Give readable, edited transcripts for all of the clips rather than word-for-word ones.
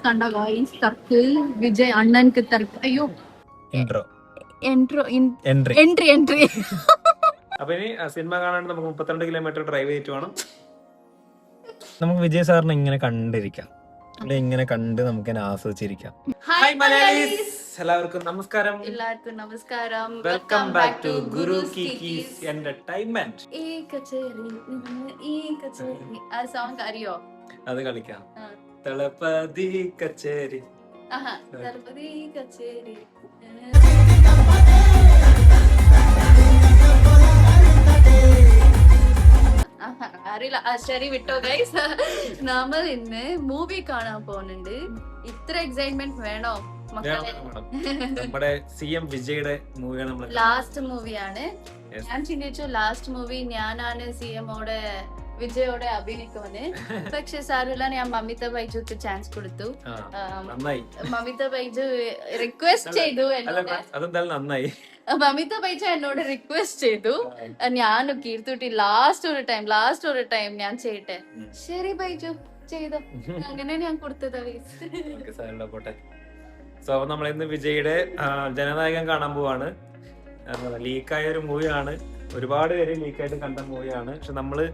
കണ്ട ഗൈസ് തർക്ക് വിജയ് അണ്ണൻക്ക് തർക്ക് അയ്യോ എൻട്രി അപ്പൊ ഇനി സിനിമ കാണാൻ നമുക്ക് 32 കിലോമീറ്റർ ഡ്രൈവ് ചെയ്തിട്ട് വേണം. നമുക്ക് വിജയ് സാറിനെ ഇങ്ങനെ കണ്ടിരിക്കാം, ഇങ്ങനെ കണ്ട് നമുക്ക് ആസ്വദിച്ചിരിക്കാം. ഹായ് മലയാളീസ്, എല്ലാവർക്കും നമസ്കാരം. എല്ലാവർക്കും നമസ്കാരം. Welcome back to Guru kickies entertainment. ആ സോങ് അറിയോ? അത് കളിക്കാം. തളപതി കച്ചേരി. തളപതി കച്ചേരി. അറിയില്ല, ശരി വിട്ടോ ഗൈസ്. നമ്മൾ ഇന്ന് മൂവി കാണാൻ പോകുന്നുണ്ട്. ഇത്ര എക്സൈറ്റ്മെന്റ് വേണോ മക്കളെ? നമ്മുടെ CM വിജയുടെ മൂവിയാണ്, ലാസ്റ്റ് മൂവിയാണ്. ഞാൻ ചിന്തിച്ചു ലാസ്റ്റ് മൂവി ഞാനാണ് CMോടെ വിജയോടെ അഭിനയിക്കുമെന്ന്. പക്ഷെ സാരമില്ല, ഞാൻ മമിത ബൈജുക്ക് ചാൻസ് കൊടുത്തു. മമിത ബൈജു റിക്വസ്റ്റ് ചെയ്തു മമിത ബൈജു എന്നോട് റിക്വസ്റ്റ് ചെയ്തു ഞാൻ കീർത്തുട്ടി ലാസ്റ്റ് ഒരു ടൈം ഞാൻ ചെയ്യട്ടെ. ശരി ബൈജു ചെയ്തു, അങ്ങനെ ഞാൻ കൊടുത്തത്. സോ നമ്മൾ ഇന്ന് വിജയുടെ ജനനായകൻ കാണാൻ പോവാണ്. ലീക്കായ ഒരു മൂവിയാണ്, ഒരുപാട് പേര് ലീക്കായിട്ട് കണ്ട മൂവിയാണ്. പക്ഷെ നമ്മള്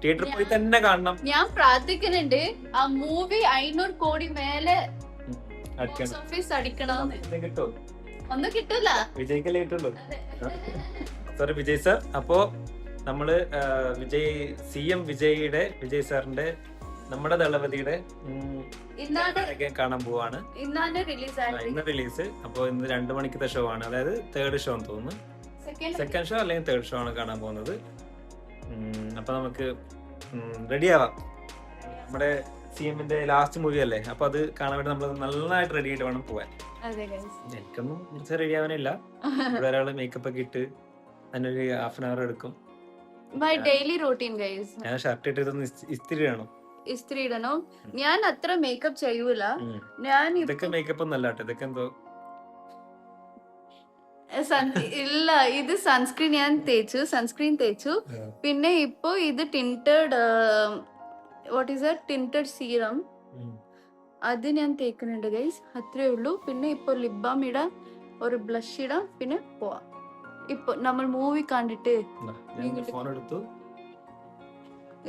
തിയേറ്ററിൽ പോയി തന്നെ കാണണം. ഞാൻ പ്രാർത്ഥിക്കുന്നുണ്ട് ആ മൂവി 500 കോടി മേലെ ഓഫീസ് അടിക്കണം. കിട്ടോ? ഒന്നും കിട്ടൂല, വിജയ്ക്കല്ലേ കിട്ടുള്ളൂ. Sorry Vijay sir. അപ്പോ നമ്മള് CM വിജയ് സാറിന്റെ നമ്മുടെ ദളപതിയുടെ കാണാൻ പോവാണ്. ഇന്ന് റിലീസ്. അപ്പൊ ഇന്ന് 2 മണിക്കത്തെ ഷോ ആണ്, അതായത് 3rd ഷോ എന്ന് തോന്നുന്നു. സെക്കൻഡ് ഷോ അല്ലെങ്കിൽ 3rd ഷോ ആണ് കാണാൻ പോകുന്നത്. അപ്പൊ നമുക്ക് റെഡി ആവാം. നമ്മുടെ CMന്റെ ലാസ്റ്റ് മൂവി അല്ലേ, അപ്പൊ അത് കാണാൻ വേണ്ടി നമ്മൾ നന്നായിട്ട് റെഡി ആയിട്ട് വേണം പോവാൻ. എനിക്കൊന്നും കുറച്ച് റെഡി ആവാനില്ല. ഇവിടെ ഒരാള് മേക്കപ്പ് ഒക്കെ ഇട്ട് അതിനൊരു ½ hour എടുക്കും. ഞാൻ ഷർട്ട് ഇട്ടതൊന്ന് ഇസ്ത്രി ഇടണം. ഞാൻ അത്ര മേക്കപ്പ് ചെയ്യൂല. ഞാൻ ഇതൊക്കെ മേക്കപ്പ് ഒന്നല്ല കേട്ടോ, ഇതൊക്കെ എന്തോ ഇല്ല. ഇത് സൺസ്ക്രീൻ തേച്ചു. പിന്നെ ഇപ്പൊ ഇത് ടിന്റഡ് സീറം അത് ഞാൻ തേക്കുന്നുണ്ട് ഗൈസ്. അത്രേ ഉള്ളൂ. പിന്നെ ഇപ്പൊ ലിപ് ബാം ഇടാം, ഒരു ബ്ലഷ് ഇടാം, പിന്നെ പോവാം. ഇപ്പൊ നമ്മൾ മൂവി കണ്ടിട്ട്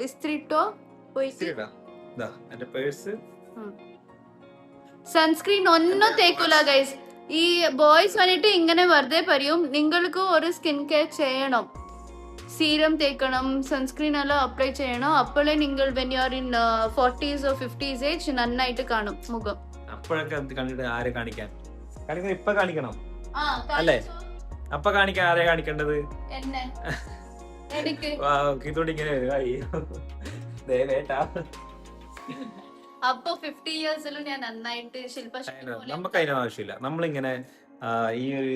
ഇസ്ത്രിട്ടോ സൺസ്ക്രീൻ ഒന്നും തേക്കൂല ഗൈസ്. ഈ ബോയ്സ് വന്നിട്ട് ഇങ്ങനെ വെറുതെ പറയും നിങ്ങൾക്ക് ഒരു സ്കിൻ കെയർ ചെയ്യണം, സീരം തേക്കണം, സൺസ്ക്രീൻ എല്ലാം അപ്ലൈ ചെയ്യണം. അപ്പോഴേ നിങ്ങൾ when you are in 40s or 50s age നന്നായിട്ട് കാണും മുഖം. അപ്പോഴൊക്കെ കണ്ടിട്ട് ആരെ കാണിക്കാൻ? ഇപ്പൊ കാണിക്കണം അല്ലേ? അപ്പൊ കാണിക്കാൻ ആരെ കാണിക്കേണ്ടത്? എന്നെ. എനിക്ക് ഇങ്ങനെ അപ്പൊ 50 yearsലും ഞാൻ നന്നായിട്ട് നമുക്ക് അതിന് ആവശ്യമില്ല. നമ്മളിങ്ങനെ ഈ ഒരു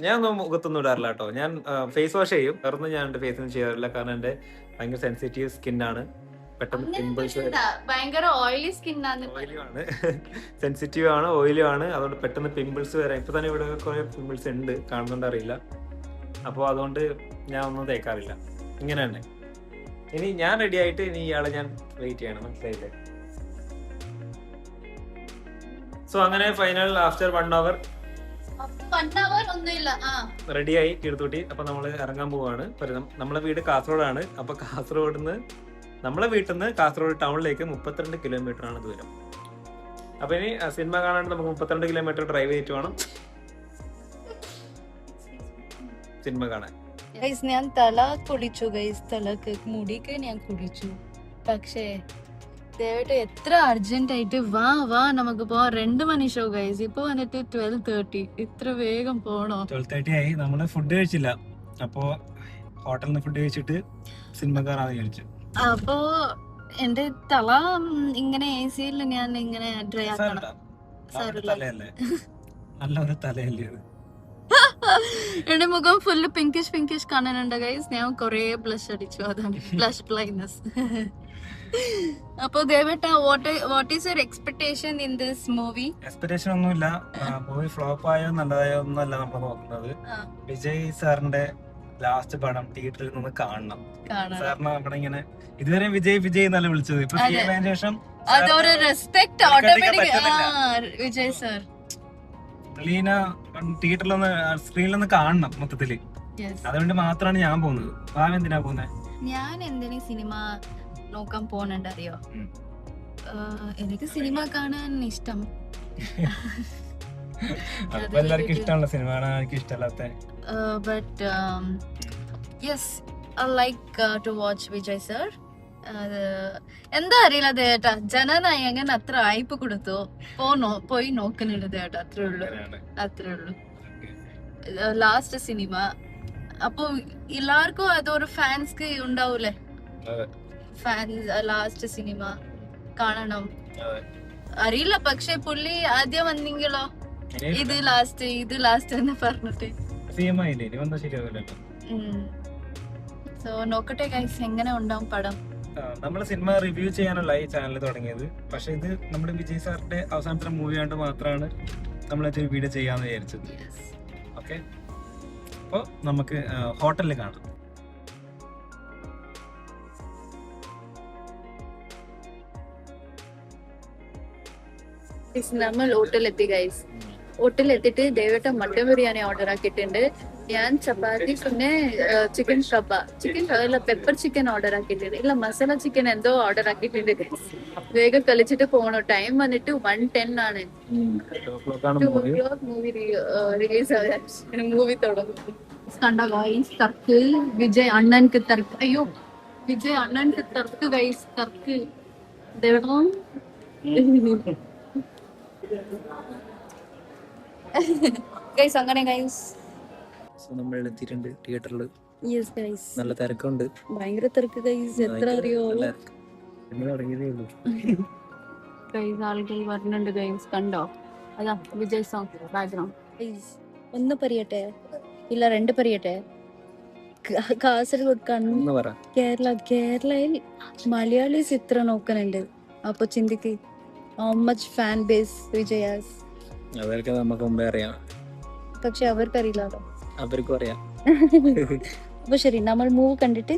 ഞാനൊന്നും മുഖത്തൊന്നും ഇടാറില്ല കേട്ടോ. ഞാൻ ഫേസ് വാഷ് ചെയ്യും, വേറൊന്നും ഞാൻ എന്റെ ഫേസിന് ചെയ്യാറില്ല. കാരണം എന്റെ ഭയങ്കര സെൻസിറ്റീവ് സ്കിന്നാണ്. പെട്ടെന്ന് പിമ്പിൾസ്, ഭയങ്കര ഓയിലി സ്കിന്നാണ്, സെൻസിറ്റീവ് ആണ്, ഓയിലും ആണ്. അതുകൊണ്ട് പെട്ടെന്ന് പിമ്പിൾസ് വരാം. ഇപ്പൊ തന്നെ ഇവിടെ കുറെ പിമ്പിൾസ് ഉണ്ട്, കാണുന്നുണ്ട് അറിയില്ല. അപ്പോൾ അതുകൊണ്ട് ഞാൻ ഒന്നും തേക്കാറില്ല. ഇങ്ങനെ തന്നെ. ഇനി ഞാൻ റെഡി ആയിട്ട് ഇനി ഇയാളെ ഞാൻ വെയിറ്റ് ചെയ്യണം, മനസ്സിലായില്ലേ? സോ അങ്ങനെ ഫൈനൽ ആഫ്റ്റർ 1 hour റെഡിയായി കീർത്തൂട്ടി. അപ്പൊ നമ്മള് ഇറങ്ങാൻ പോവാണ്. നമ്മളെ വീട് കാസർഗോഡാണ്. അപ്പൊ നമ്മളെ വീട്ടിൽ നിന്ന് കാസർഗോഡ് ടൗണിലേക്ക് 32 കിലോമീറ്റർ ആണ് ദൂരം. അപ്പൊ ഇനി സിനിമ കാണാൻ നമുക്ക് 32 കിലോമീറ്റർ ഡ്രൈവ് ചെയ്തിട്ട് വേണം സിനിമ കാണാൻ. ഞാൻ തല കുളിച്ചു ഗൈസ്, തലക്ക് മുടിക്ക് ഞാൻ കുളിച്ചു. പക്ഷേ ദേവട്ടെ എത്ര അർജന്റ് ആയിട്ട് വാ നമുക്ക് പോവാം. 2 മണി ഷോ ഗൈസ്. ഇപ്പൊ വന്നിട്ട് 12:30. ഇത്ര വേഗം പോണോ? 12:30 ആയി. നമ്മള് ഫുഡ് കഴിച്ചില്ല. അപ്പൊ ഹോട്ടലിൽ നിന്ന് ഫുഡ് കഴിച്ചിട്ട് സിനിമ കാണാൻ വിചാരിച്ചു. അപ്പൊ എന്റെ തല ഇങ്ങനെ AC യിൽ ഞാൻ ഇങ്ങനെ ഡ്രൈ ആക്കണം. നല്ലൊരു തലയല്ലേ? എന്റെ മുഖം ഫുള്ള് പിങ്കിഷ് കാണാനുണ്ട് ഗൈസ്. ഞാൻ കൊറേ ബ്ലഷ് അടിച്ചു, അതാണ് ബ്ലഷ് ബ്ലൈൻഡ്നെസ്. അപ്പൊ ദേവേട്ട, what is your expectation in this movie? Expectation ഒന്നുമില്ല. മൂവി ഫ്ലോപ്പ് ആയോ നല്ലതായോ ഒന്നുമല്ല നമ്മൾ നോക്കുന്നത്. വിജയ് സാറിന്റെ ലാസ്റ്റ് പടം തിയേറ്ററിൽ നിന്ന് കാണണം. സാറിന് നമ്മുടെ ഇങ്ങനെ ഇതുവരെ വിജയ് എന്നല്ല വിളിച്ചത്. ഇപ്പൊ ശേഷം അതൊരു റെസ്പെക്ട് ഓട്ടോമാറ്റിക്. വിജയ് സർ ലീന തിയേറ്ററിലൊന്ന് സ്ക്രീനിലൊന്ന് കാണണം മൊത്തത്തില്. അതുകൊണ്ട് മാത്രമാണ് ഞാൻ പോകുന്നത്. ഭാവി എന്തിനാ പോകുന്നത്? ഞാൻ എന്തിനീ സിനിമ നോക്കാൻ പോണുണ്ട് അറിയോ? എനിക്ക് സിനിമ കാണാൻ ഇഷ്ടം. എല്ലാവർക്കും ഇഷ്ടമുള്ള സിനിമ കാണാൻ എനിക്ക് ഇഷ്ടമല്ലാത്ത. But yes I like to watch Vijay sir. എന്താ അറിയില്ല ദേട്ടാ, ജനനായകൻ അത്ര ആയിപ്പ് കൊടുത്തു പോയി നോക്കുന്നുണ്ട് ദേട്ടാ. അത്രേ ഉള്ളൂ. ലാസ്റ്റ് സിനിമ അപ്പൊ എല്ലാവർക്കും അതൊരു ഫാൻസ്ക്ക് ഉണ്ടാവൂലേ, ഫാൻസ് ലാസ്റ്റ് സിനിമ കാണണം. അറിയില്ല, പക്ഷെ പുള്ളി ആദ്യം വന്നെങ്കിലോ ഇത് ലാസ്റ്റ് എന്ന് പറഞ്ഞിട്ട്. സോ നോക്കട്ടെ ഗൈസ് എങ്ങനെ ഉണ്ടാവും പടം. നമ്മള് സിനിമ റിവ്യൂ ചെയ്യാനുള്ള ഈ ചാനൽ തുടങ്ങിയത്. പക്ഷെ ഇത് നമ്മുടെ വിജയ് സാറിന്റെ അവസാനത്തെ മൂവി ആണ്ട് മാത്രമാണ് നമ്മളൊരു വീഡിയോ ചെയ്യാന്ന് വിചാരിച്ചത്. ഓക്കെ, അപ്പൊ നമുക്ക് ഹോട്ടലിൽ കാണാം. നമ്മൾ ഹോട്ടലെത്തി ഗൈസ്. ഹോട്ടലെത്തിട്ട് ദേവേട്ട മട്ടൻ ബിരിയാണി ഓർഡർ ആക്കിയിട്ടുണ്ട്. ഞാൻ ചപ്പാത്തി പിന്നെ ചിക്കൻ അല്ല പെപ്പർ ചിക്കൻ ഓർഡർ ആക്കിയിട്ടുണ്ട്. ഇല്ല മസാല ചിക്കൻ എന്തോ ഓർഡർ ആക്കിയിട്ടുണ്ട് ഗൈസ്. വേഗം കളിച്ചിട്ട് പോകണം. ടൈം വന്നിട്ട് 1:10 ആണ്. 2 o'clock മൂവി റിലീസ് ആവാൻ മൂവി തുടങ്ങും. കണ്ട ഗൈസ് തർക്ക് വിജയ് അണ്ണൻക്ക് തർക്ക്. അയ്യോ വിജയ് അണ്ണൻക്ക് തർക്ക് ഗൈസ്, തർക്ക് ദേവേട്ട. ഗൈസ് അങ്ങനെ ഗൈസ് നമ്മൾ എത്തിയിട്ടുണ്ട് തിയേറ്ററിൽ. യെസ് ഗൈസ് നല്ല തിരക്കുണ്ട്, ഭയങ്കര തിരക്ക് ഗൈസ്. എത്ര അറിയോ തുടങ്ങിയതേ ഉള്ളൂ ഗൈസ്. ആളുകൾ വരുന്നുണ്ട് ഗൈസ്. കണ്ടോ അതാ വിജയ് സോങ് ബാക്ക്ഗ്രൗണ്ട്. ഗൈസ് ഒന്ന് പറയട്ടെ, ഇല്ല 2 പറയട്ടെ. കാസർഗോഡ് കേരളയിൽ മലയാളീസ് ഇത്ര നോക്കുന്നുണ്ട്. അപ്പൊ ചിന്തിക്ക് how much fan base Vijayas. അവർക്ക് നമുക്ക് മുമ്പേ അറിയാം, പക്ഷെ അവർക്കറിയില്ലല്ലോ. അവർക്കും അറിയാം. അപ്പൊ ശരി, നമ്മൾ മൂവി കണ്ടിട്ട്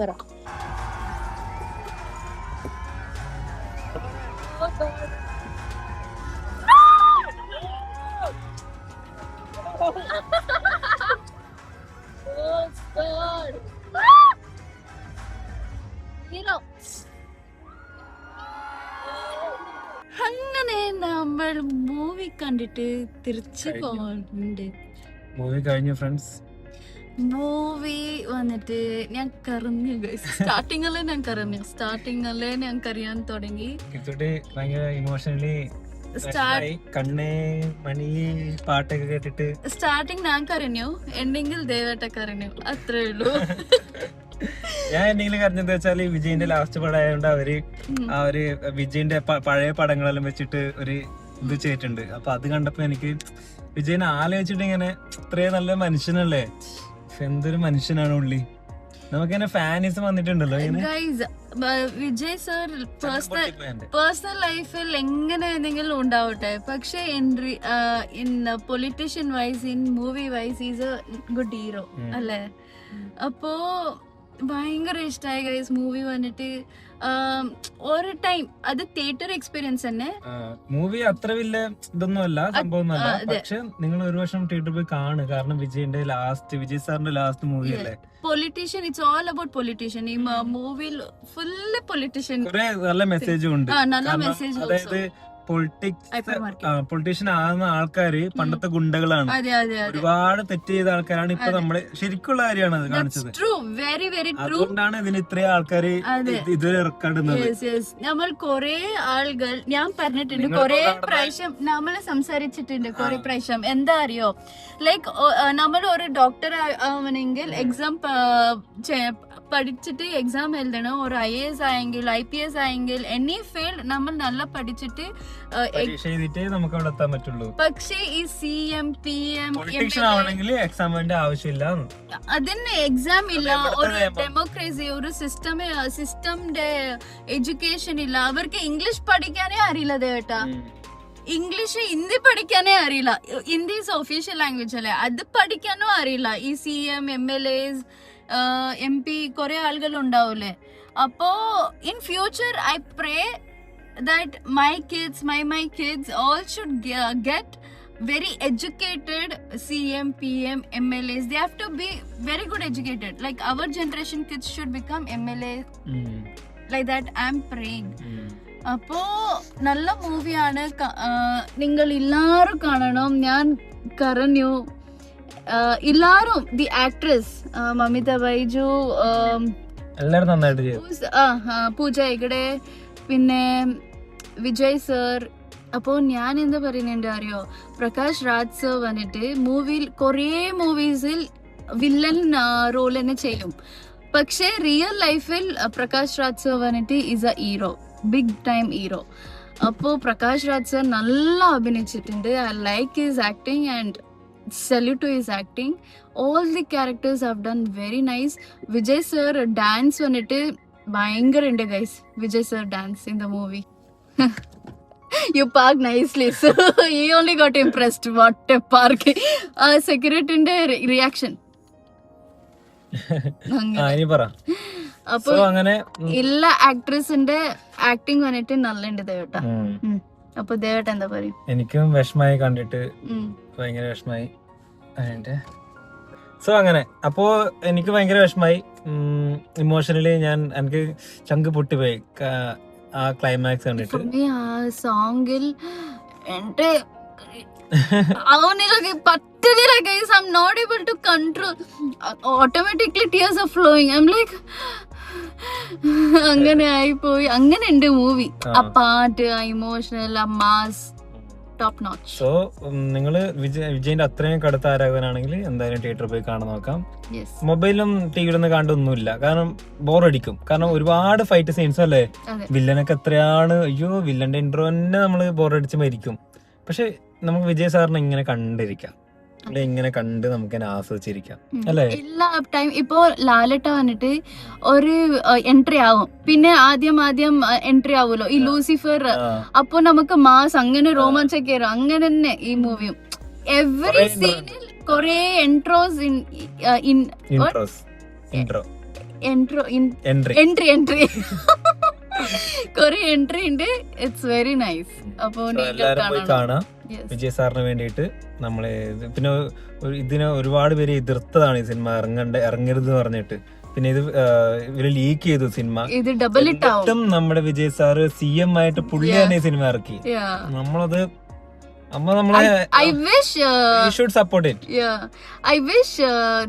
വരാം. അങ്ങനെ നമ്മൾ മൂവി കണ്ടിട്ട് തിരിച്ചു പോകുന്നുണ്ട്. മൂവി കഴിഞ്ഞു ഫ്രണ്ട്സ്. മൂവി വന്നിട്ട് ഞാൻ കരഞ്ഞു. സ്റ്റാർട്ടിങ്ങിലെ ഞാൻ കരയാൻ തുടങ്ങി. ഇമോഷണലി കണ്ണേ മണി പാട്ടൊക്കെ കേട്ടിട്ട് സ്റ്റാർട്ടിങ് ഞാൻ കരഞ്ഞു, എൻഡിങ്ങിൽ ദേവേട്ട കരഞ്ഞു. അത്രേ ഉള്ളൂ. ഞാൻ എന്തെങ്കിലും കരഞ്ഞെന്ന് വെച്ചാല് വിജയിന്റെ ലാസ്റ്റ് പടം ആയതുകൊണ്ട് അവര് ആ ഒരു വിജയിന്റെ പഴയ പടങ്ങളെല്ലാം വെച്ചിട്ട് ഒരു ഇത് ചെയ്തിട്ടുണ്ട്. അപ്പൊ അത് കണ്ടപ്പോ എനിക്ക് വിജയനെ ആലോചിച്ചിട്ട് ഇങ്ങനെ ഇത്രയും നല്ല മനുഷ്യനല്ലേ, എന്തൊരു മനുഷ്യനാണ് ഉള്ളി. നമുക്കിങ്ങനെ ഫാനിസം വന്നിട്ടുണ്ടല്ലോ. വിജയ് സർ പേഴ്സണൽ ലൈഫിൽ എങ്ങനെ എന്തെങ്കിലും ഉണ്ടാവട്ടെ, പക്ഷെ in politician wise, in movie wise is a good hero അല്ലേ. അപ്പോ ഭയങ്കര ഇഷ്ടമായി ഗൈസ് മൂവി വന്നിട്ട്. ഒരു ടൈം അത് തിയേറ്റർ എക്സ്പീരിയൻസ് തന്നെ. മൂവി അത്ര വലിയ ഇതൊന്നുമല്ല, സംഭവമൊന്നുമല്ല. പക്ഷെ നിങ്ങൾ ഒരു വർഷം തിയേറ്ററിൽ പോയി കാണുക, കാരണം വിജയ് സാറിന്റെ ലാസ്റ്റ് മൂവി അല്ലേ politician. It's all about politician. ഈ മൂവിയിൽ ഫുള്ള് പൊളിറ്റീഷ്യൻ. നല്ല മെസ്സേജും ഉണ്ട്. നല്ല മെസ്സേജ്. അതായത് പൊളിറ്റീഷ്യൻ ആകുന്ന ആൾക്കാര് പണ്ടത്തെ ഗുണ്ടകളാണ്, ഒരുപാട് തെറ്റ് ചെയ്ത ആൾക്കാരാണ്. ഇപ്പൊ നമ്മള് ശരിക്കുള്ള കാര്യമാണ് അത് കാണിച്ചത്. അതുകൊണ്ടാണ് ഇതിന് ഇത്രയും ആൾക്കാര് ഇതുവരെ ഇറക്കാടുന്നത്. നമ്മൾ കൊറേ ആളുകൾ, ഞാൻ പറഞ്ഞിട്ടുണ്ട് കൊറേ പ്രാവശ്യം നമ്മൾ സംസാരിച്ചിട്ടുണ്ട് കൊറേ പ്രാവശ്യം. എന്താ അറിയോ, ലൈക്ക് നമ്മൾ ഒരു ഡോക്ടർ ആവണമെങ്കിൽ എക്സാം പഠിച്ചിട്ട് എക്സാം എഴുതണം. ഒരു IAS ആയെങ്കിൽ IPS ആയെങ്കിൽ എനി ഫീൽഡ് നമ്മൾ നല്ല പഠിച്ചിട്ട് നമുക്ക് അവിടെ എത്താൻ പറ്റുള്ളൂ. പക്ഷേ ഈ CM PM എക്സാമിന്റെ ആവശ്യമില്ല, അതിന് എക്സാം ഇല്ല. ഒരു ഡെമോക്രസി, ഒരു സിസ്റ്റമിന്റെ എഡ്യൂക്കേഷൻ ഇല്ല. അവർക്ക് ഇംഗ്ലീഷ് പഠിക്കാനേ അറിയില്ല ദേവേട്ടാ. ഇംഗ്ലീഷ് ഹിന്ദി പഠിക്കാനേ അറിയില്ല. ഹിന്ദി ഈസ് ഒഫീഷ്യൽ ലാംഗ്വേജ് അല്ലേ, അത് പഠിക്കാനും അറിയില്ല. ഈ CM MLAs MP കുറെ ആളുകൾ ഉണ്ടാവൂലേ, അപ്പോ in future I pray that my kids all should get very educated CM, PM, MLAs. They have to be very good educated. Like our generation kids should become MLA. Like that I'm praying. അപ്പോ നല്ല മൂവിയാണ്, നിങ്ങൾ എല്ലാരും കാണണം. ഞാൻ കരഞ്ഞു. എല്ലാരും the actress Mamitha Baiju, എല്ലാരും നന്നായിട്ട് പൂജ ഹെഗ്ഡെ, പിന്നെ വിജയ് സർ. അപ്പോൾ ഞാൻ എന്താ പറയുന്നുണ്ട് അറിയോ, പ്രകാശ് രാജ് സർ വന്നിട്ട് കുറേ മൂവീസിൽ വില്ലൻ റോൾ തന്നെ ചെയ്യും. പക്ഷേ റിയൽ ലൈഫിൽ പ്രകാശ് രാജ് സർ വന്നിട്ട് is a hero, big time hero. അപ്പോൾ പ്രകാശ് രാജ് സർ നല്ല അഭിനയിച്ചിട്ടുണ്ട്. I like his acting and salute to his acting. All the characters have done very nice. Vijay sir dance vanittu bhayankara undu guys. Vijay sir dance in the movie. You park nicely, so he only got impressed. What a park. Security inde reaction. ani para appo angane illa actress inde acting vanittu nallundu devata. അപ്പൊ ദേവട്ട എന്താ പറയും? എനിക്കും വിഷമായി കണ്ടിട്ട് ഭയങ്കര വിഷമായി. So അങ്ങനെ അപ്പോ എനിക്ക് ഭയങ്കര വിഷമായി, ഇമോഷണലി എനിക്ക് ചങ്ക് പൊട്ടിപ്പോയി ആ ക്ലൈമാക്സ് കണ്ടിട്ട്. ആ സോങ്ങിൽ എന്റെ അവനിലൊക്കെ പറ്റുന്നില്ല guys. I am not able to control. Automatically tears are flowing. I am like അങ്ങനെ ആയിപ്പോയി. അങ്ങനെ ഉണ്ട് മൂവി. ആ പാട്ട്, ആ ഇമോഷണൽ, ആ മാസ്, ടോപ്പ് നോച്ച്. സോ നിങ്ങള് വിജയന്റെ അത്രയും കടുത്ത ആരാധകനാണെങ്കിൽ എന്തായാലും തിയേറ്ററിൽ പോയി കാണാൻ നോക്കാം. മൊബൈലിലും ടിവിയിലൊന്നും കാണൊന്നുമില്ല, കാരണം ബോറടിക്കും. കാരണം ഒരുപാട് ഫൈറ്റ് സീൻസ് അല്ലേ, വില്ലനൊക്കെ എത്രയാണ്. അയ്യോ, വില്ലന്റെ ഇൻട്രോ തന്നെ നമ്മള് ബോറടിച്ച് മരിക്കും. പക്ഷെ നമുക്ക് വിജയ് സാറിനെ ഇങ്ങനെ കണ്ടിരിക്കാം, ഇങ്ങനെ കണ്ട് നമുക്ക് ആസ്വദിച്ചിരിക്കാം അല്ലേ എല്ലാ ടൈം. ഇപ്പോ ലാലട്ട വന്നിട്ട് ഒരു എൻട്രി ആവും, പിന്നെ ആദ്യം എൻട്രി ആവുമല്ലോ ഈ ലൂസിഫർ. അപ്പൊ നമുക്ക് മാസ് അങ്ങനെ റൊമാൻസ് കയറും. അങ്ങനെ തന്നെ ഈ മൂവിയും എവറി സീനിൽ കൊറേ എൻട്രി കൊറേ എൻട്രി ഉണ്ട്. It's very nice. അപ്പൊ കാണാം വിജയ് സാറിന് വേണ്ടിയിട്ട്. നമ്മള് പിന്നെ ഇതിനെ ഒരുപാട് പേര് എതിർത്തതാണ് ഈ സിനിമ ഇറങ്ങരുത് എന്ന് പറഞ്ഞിട്ട്. പിന്നെ ഇവര് ലീക്ക് ചെയ്തു സിനിമ. എന്നിട്ടും നമ്മുടെ വിജയ് സാറ് CM ആയിട്ട് പുള്ളി തന്നെ ഈ സിനിമ ഇറക്കി. നമ്മളത് I wish you should support it. Yeah, I wish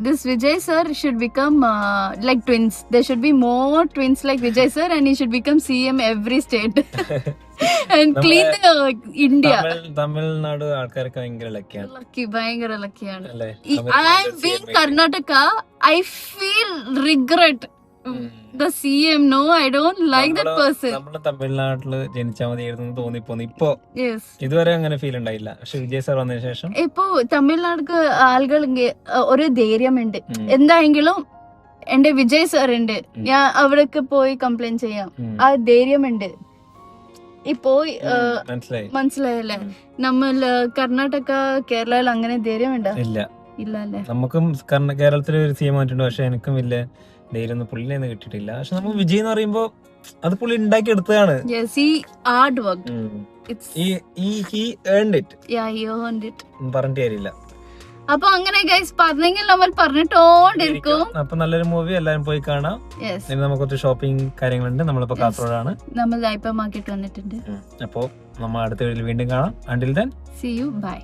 this Vijay sir should become like twins. There should be more twins like Vijay sir, and he should become CM every state and clean the India. Tamil Nadu ആൾക്കാർക്ക് ഭയങ്കര ലക്കിയാണ്. ഭയങ്കര ലക്കിയാണ്. I am being Karnataka. I feel regret the CM. No, I don't like that person. നമ്മള് തമിഴ്നാട്ടില് ജനിച്ചാൽ മതിയായിരുന്നു തോന്നിപ്പോന്നു. ഇപ്പൊ ഇതുവരെ അങ്ങനെ ഫീൽ ഉണ്ടായില്ല. പക്ഷെ വിജയ് സാർ വന്നതിന് ശേഷം ഇപ്പൊ തമിഴ്നാട് ആളുകൾക്ക് ഒരു ധൈര്യമുണ്ട്. എന്തായെങ്കിലും എന്റെ വിജയ് സാർ ഉണ്ട്, ഞാൻ അവിടേക്ക് പോയി കംപ്ലൈന്റ് ചെയ്യാം. ആ ധൈര്യമുണ്ട്. ഇപ്പോ മനസ്സിലായല്ലേ? നമ്മൾ കർണാടക, കേരളയിൽ അങ്ങനെ ധൈര്യമുണ്ടോ? ഇല്ല അല്ലേ? നമുക്കും കേരളത്തിലെ ഒരു CM ആയിട്ടുണ്ട്, പക്ഷെ എനിക്കും ഇല്ല ധൈര്യം പുള്ളിനെ കിട്ടിയിട്ടില്ല. പക്ഷെ നമുക്ക് വിജയ് എന്ന് പറയുമ്പോ അത് പുള്ളി ഉണ്ടാക്കി എടുത്തതാണ്. പറഞ്ഞിട്ട് കാര്യമില്ല. അപ്പൊ അങ്ങനെ ഗൈസ് പറഞ്ഞെങ്കിൽ നമ്മൾ പറഞ്ഞിട്ടോണ്ടിരിക്കും. അപ്പൊ നല്ലൊരു മൂവി എല്ലാരും പോയി കാണാം. നമുക്ക് ഷോപ്പിംഗ് കാര്യങ്ങളുണ്ട്. നമ്മളിപ്പോ കാസർഗോഡാണ്, നമ്മൾ ഇപ്പം മാർക്കറ്റ് വന്നിട്ടുണ്ട്. അപ്പോ നമ്മൾ അടുത്ത വീഡിയോയിൽ വീണ്ടും കാണാം. Until then, see you, bye.